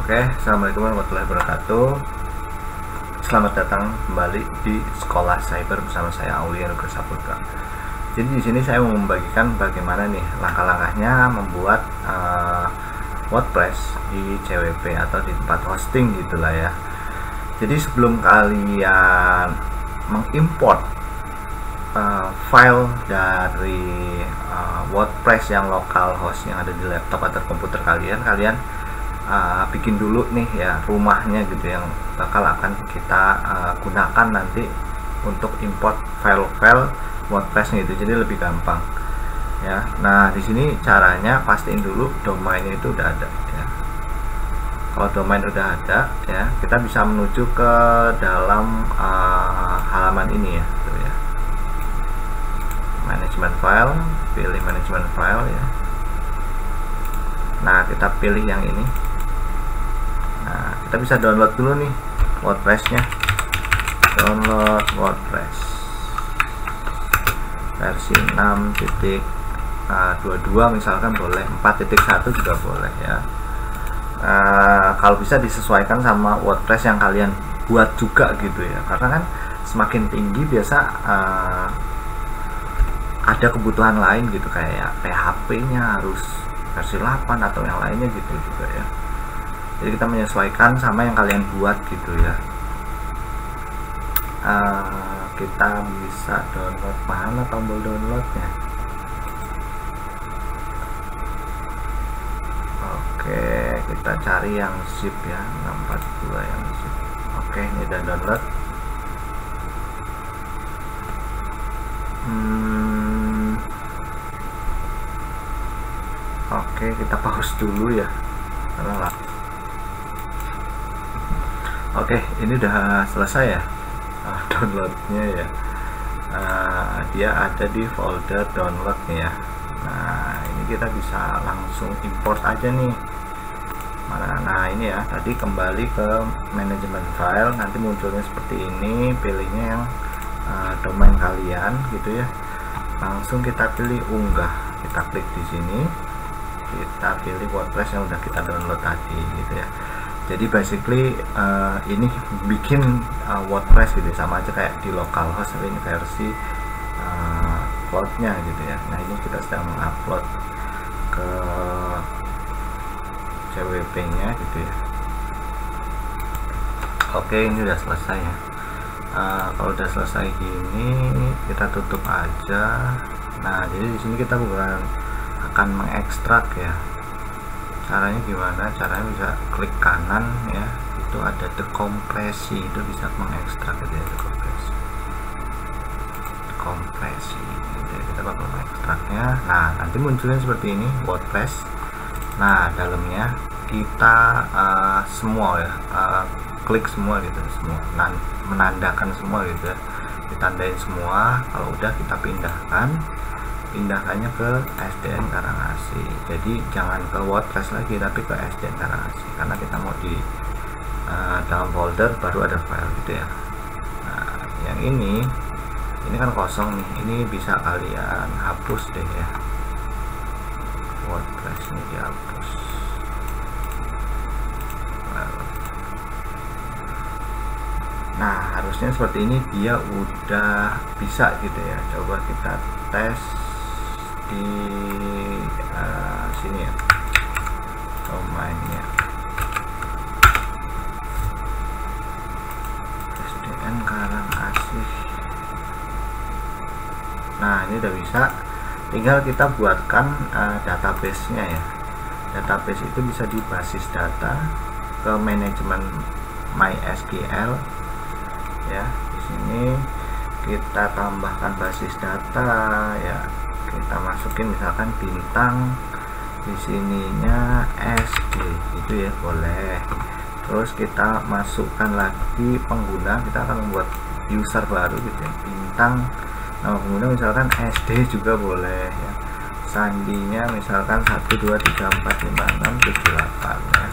Oke, assalamualaikum warahmatullahi wabarakatuh. Selamat datang kembali di Sekolah Cyber bersama saya Aulia Nugra Saputra. Jadi di sini saya mau membagikan bagaimana nih langkah-langkahnya membuat WordPress di CWP atau di tempat hosting gitulah ya. Jadi sebelum kalian mengimport file dari WordPress yang lokal host yang ada di laptop atau komputer kalian bikin dulu nih ya rumahnya gitu yang bakal akan kita gunakan nanti untuk import file-file WordPress gitu, jadi lebih gampang ya. Nah di sini caranya pastiin dulu domainnya itu udah ada ya. Kalau domain udah ada ya, kita bisa menuju ke dalam halaman ini ya, gitu ya. Management file, pilih management file ya. Nah kita pilih yang ini. Nah, kita bisa download dulu nih WordPress-nya. Download WordPress versi 6.22 misalkan boleh, 4.1 juga boleh ya. Kalau bisa disesuaikan sama WordPress yang kalian buat juga gitu ya, karena kan semakin tinggi biasa ada kebutuhan lain gitu, kayak PHP-nya harus versi 8 atau yang lainnya gitu juga ya. Jadi kita menyesuaikan sama yang kalian buat gitu ya. Kita bisa download, mana tombol downloadnya? Oke, kita cari yang zip ya, 642 yang zip. Oke, ini udah download. Oke, kita pause dulu ya. Oke, ini udah selesai ya downloadnya ya. Dia ada di folder download nih ya. Nah ini kita bisa langsung import aja nih. Nah ini ya, tadi kembali ke manajemen file, nanti munculnya seperti ini, pilihnya yang domain kalian gitu ya. Langsung kita pilih unggah, kita klik di sini, kita pilih WordPress yang udah kita download tadi gitu ya. Jadi basically ini bikin WordPress gitu, sama aja kayak di localhost, tapi ini versi cloudnya gitu ya. Nah ini kita sedang mengupload ke CWP nya gitu ya. Oke, ini udah selesai ya. Kalau udah selesai gini kita tutup aja. Nah jadi di sini kita bukan akan mengekstrak ya. Caranya gimana? Caranya bisa klik kanan ya, itu ada dekompresi, itu bisa mengekstrak gitu ya, dekompresi gitu ya. Kita bakal mengekstraknya. Nah nanti munculnya seperti ini WordPress. Nah dalamnya kita semua ya, klik semua gitu, semua menandakan semua gitu ya, ditandain semua. Kalau udah kita pindahkannya ke SDN Karangasih. Jadi jangan ke WordPress lagi, tapi ke SDN Karangasih, karena kita mau di dalam folder baru ada file gitu ya. Nah yang ini kan kosong nih, ini bisa kalian hapus deh ya, WordPress ini dihapus. Nah harusnya seperti ini, dia udah bisa gitu ya. Coba kita tes di sini ya, domainnya SDN Karangasih. Nah ini udah bisa, tinggal kita buatkan database nya ya. Database itu bisa di basis data, ke manajemen MySQL ya. Di sini kita tambahkan basis data ya, kita masukin misalkan bintang, di sininya SD itu ya boleh. Terus kita masukkan lagi pengguna, kita akan membuat user baru gitu ya, bintang, nama pengguna misalkan SD juga boleh ya. Sandinya misalkan 123456778 ya,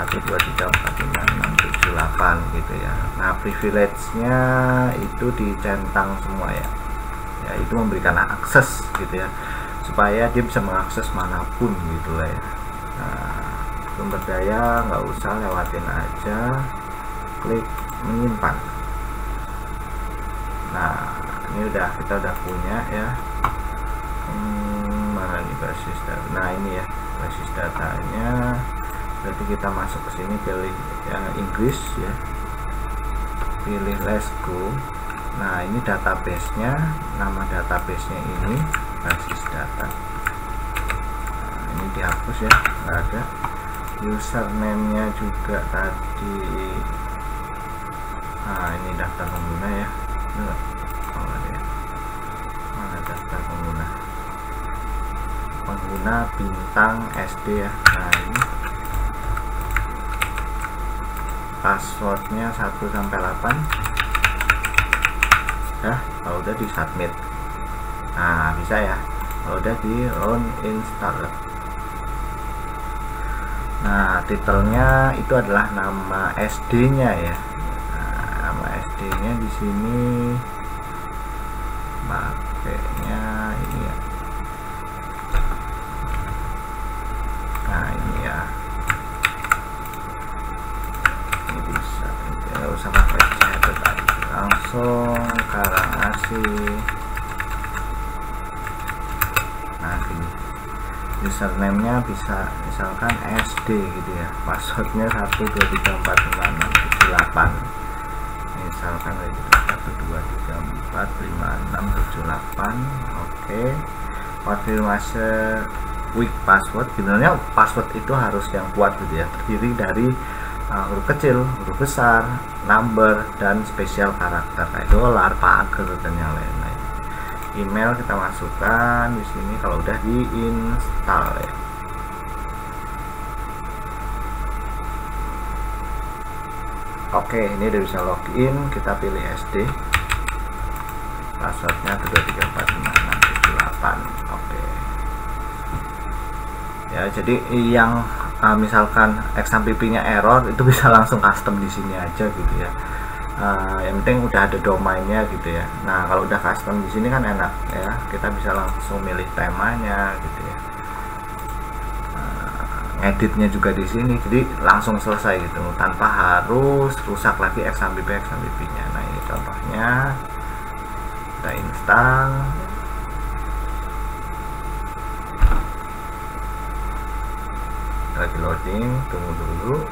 123456778 gitu ya. Nah privilege-nya itu dicentang semua ya. Ya itu memberikan akses gitu ya, supaya dia bisa mengakses manapun gitu lah ya. Nah sumber daya nggak usah, lewatin aja, klik menyimpan. Nah ini kita udah punya ya. Mana nih basis data? Nah ini ya basis datanya. Berarti kita masuk ke sini, pilih Inggris ya, pilih Let's Go. Nah ini database-nya, nama database-nya ini basis data. Nah, ini dihapus ya, nggak ada. Username-nya juga tadi. Nah ini daftar pengguna ya. Mana daftar pengguna bintang SD ya. Nah ini passwordnya 1 sampai 8 ya. Kalau udah di submit, nah bisa ya. Kalau udah di run installer. Nah titelnya itu adalah nama SD nya ya. Nah, nama SD nya di sini pakainya ini ya. Nah ini ya, ini bisa, nggak usah pakai chat tadi, langsung Karangasih. Nah gini, username nya bisa misalkan SD gitu ya, passwordnya 123456778 misalkan kayak gitu, 123456778. Oke, konfirmasi weak password. Sebenarnya password itu harus yang kuat gitu ya, terdiri dari huruf kecil, huruf besar, number, dan spesial karakter kayak dolar, pager, dan yang lain-lain. Email kita masukkan di sini kalau udah diinstal ya. Oke, ini udah bisa login. Kita pilih SD, passwordnya 123456778. Oke ya, jadi yang misalkan XAMPP nya error itu bisa langsung custom di sini aja gitu ya. Yang penting udah ada domainnya gitu ya. Nah kalau udah custom di sini kan enak ya, kita bisa langsung milih temanya gitu ya. Editnya juga di sini, jadi langsung selesai gitu tanpa harus rusak lagi XAMPP nya. Nah ini contohnya, kita install. Lagi loading, tunggu dulu.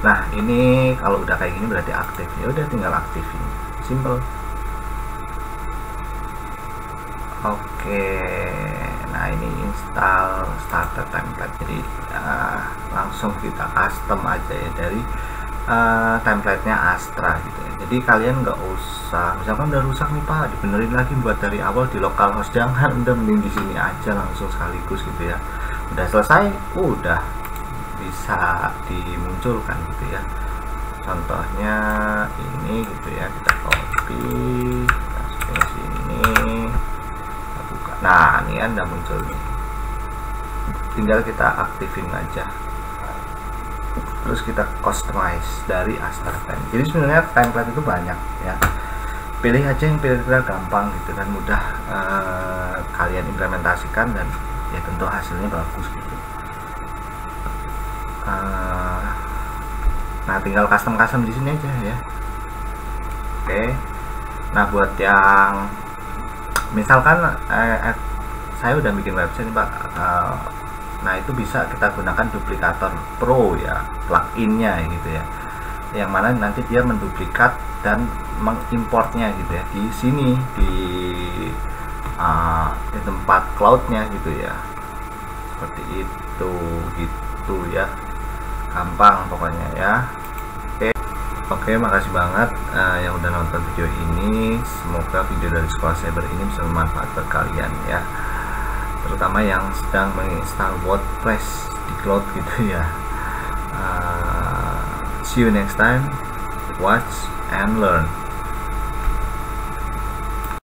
Nah ini kalau udah kayak gini berarti aktif ya, udah tinggal aktifin, simple. Oke, nah ini install starter template, jadi langsung kita custom aja ya dari template-nya Astra gitu ya. Jadi kalian nggak usah, misalkan udah rusak nih Pak, dibenerin lagi buat dari awal di localhost, jangan, udah mending di sini aja langsung sekaligus gitu ya. Udah selesai, udah bisa dimunculkan gitu ya. Contohnya ini gitu ya, kita copy, kita masukin sini, kita buka. Nah ini Anda muncul nih, tinggal kita aktifin aja, terus kita customize dari Astra Template. Jadi sebenarnya template itu banyak ya, pilih aja yang kira-kira gampang gitu dan mudah kalian implementasikan, dan ya tentu hasilnya bagus gitu. Nah tinggal custom di sini aja ya. Oke, nah buat yang misalkan saya udah bikin website nih Pak, nah itu bisa kita gunakan Duplicator Pro ya, pluginnya gitu ya, yang mana nanti dia menduplikat dan mengimportnya gitu ya di sini di tempat cloudnya gitu ya, seperti itu gitu ya, gampang pokoknya ya. Oke, makasih banget yang udah nonton video ini. Semoga video dari Sekolah Cyber ini bisa bermanfaat buat kalian ya, terutama yang sedang menginstal WordPress di cloud gitu ya. See you next time, watch and learn.